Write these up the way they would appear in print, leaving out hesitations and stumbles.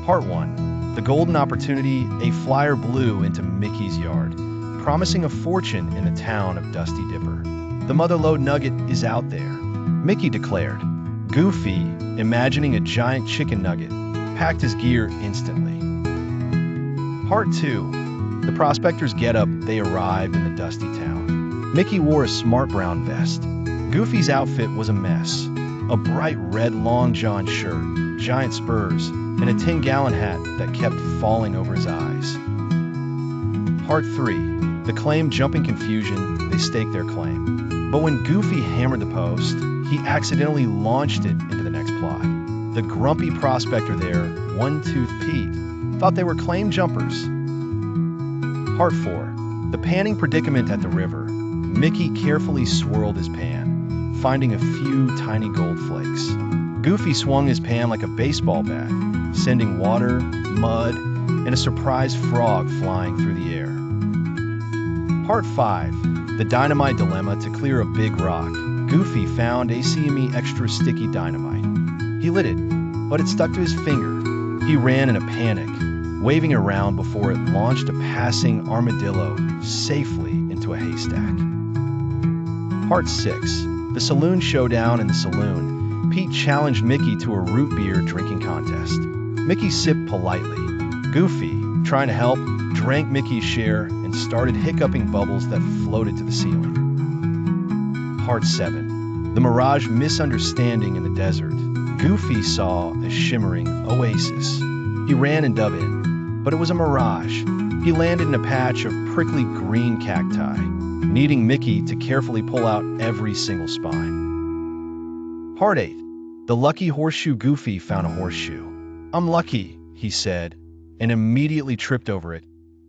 Part 1. The Golden Opportunity. A flyer blew into Mickey's yard, promising a fortune in the town of Dusty Dipper. The Motherlode Nugget is out there, Mickey declared. Goofy, imagining a giant chicken nugget, packed his gear instantly. Part 2. The prospectors get up. They arrived in the dusty town. Mickey wore a smart brown vest. Goofy's outfit was a mess. A bright red long john shirt, giant spurs, and a 10-gallon hat that kept falling over his eyes. Part 3. The claim. Jumping confusion, they staked their claim. But when Goofy hammered the post, he accidentally launched it into the next plot. The grumpy prospector there, One-Tooth Pete, thought they were claim jumpers. Part 4. The panning predicament at the river. Mickey carefully swirled his pan, finding a few tiny gold flakes. Goofy swung his pan like a baseball bat, sending water, mud, and a surprise frog flying through the air. Part 5. The dynamite dilemma. To clear a big rock, Goofy found ACME extra sticky dynamite. He lit it, but it stuck to his finger. He ran in a panic, waving it around before it launched a passing armadillo safely into a haystack. Part 6. The saloon showdown. In the saloon, Pete challenged Mickey to a root beer drinking contest. Mickey sipped politely. Goofy, trying to help, drank Mickey's share and started hiccuping bubbles that floated to the ceiling. Part 7. The mirage. Misunderstanding. In the desert, Goofy saw a shimmering oasis. He ran and dove in, but it was a mirage. He landed in a patch of prickly green cacti, needing Mickey to carefully pull out every single spine. Part 8. The lucky horseshoe. Goofy found a horseshoe. "I'm lucky," he said, and immediately tripped over it,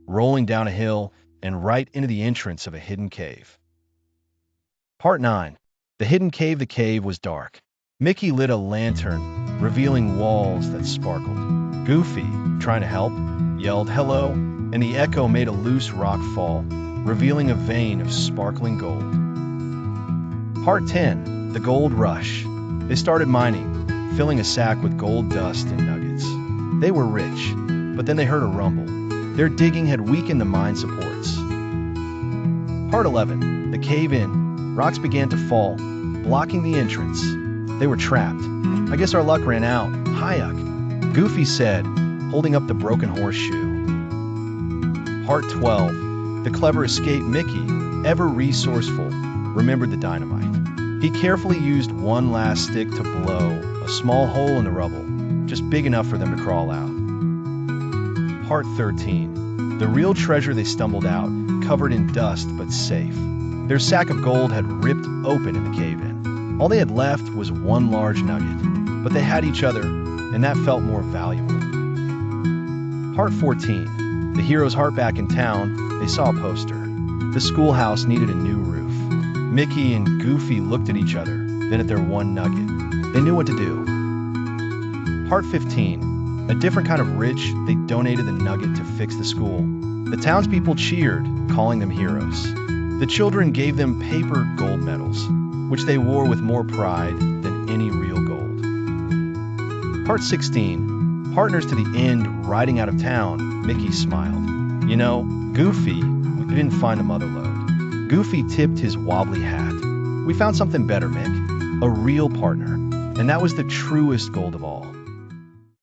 rolling down a hill and right into the entrance of a hidden cave. Part 9. The hidden cave. The cave was dark. Mickey lit a lantern, revealing walls that sparkled. Goofy, trying to help, yelled hello, and the echo made a loose rock fall, revealing a vein of sparkling gold. Part 10. The gold rush. They started mining, filling a sack with gold dust and nuggets. They were rich, but then they heard a rumble. Their digging had weakened the mine supports. Part 11. The cave-in. Rocks began to fall, blocking the entrance. They were trapped. "I guess our luck ran out. Hayuk," Goofy said, holding up the broken horseshoe. Part 12. The clever escape. Mickey, ever resourceful, remembered the dynamite. He carefully used one last stick to blow a small hole in the rubble, just big enough for them to crawl out. Part 13. The real treasure. They stumbled out, covered in dust but safe. Their sack of gold had ripped open in the cave-in. All they had left was one large nugget, but they had each other, and that felt more valuable. Part 14. The hero's heart. Back in town, they saw a poster. The schoolhouse needed a new roof. Mickey and Goofy looked at each other, then at their one nugget. They knew what to do. Part 15. A different kind of rich. They donated the nugget to fix the school. The townspeople cheered, calling them heroes. The children gave them paper gold medals, which they wore with more pride than any real gold. Part 16. Partners to the end. Riding out of town, Mickey smiled. "You know, Goofy, we didn't find the Motherlode." Goofy tipped his wobbly hat. "We found something better, Mick. A real partner. And that was the truest gold of all."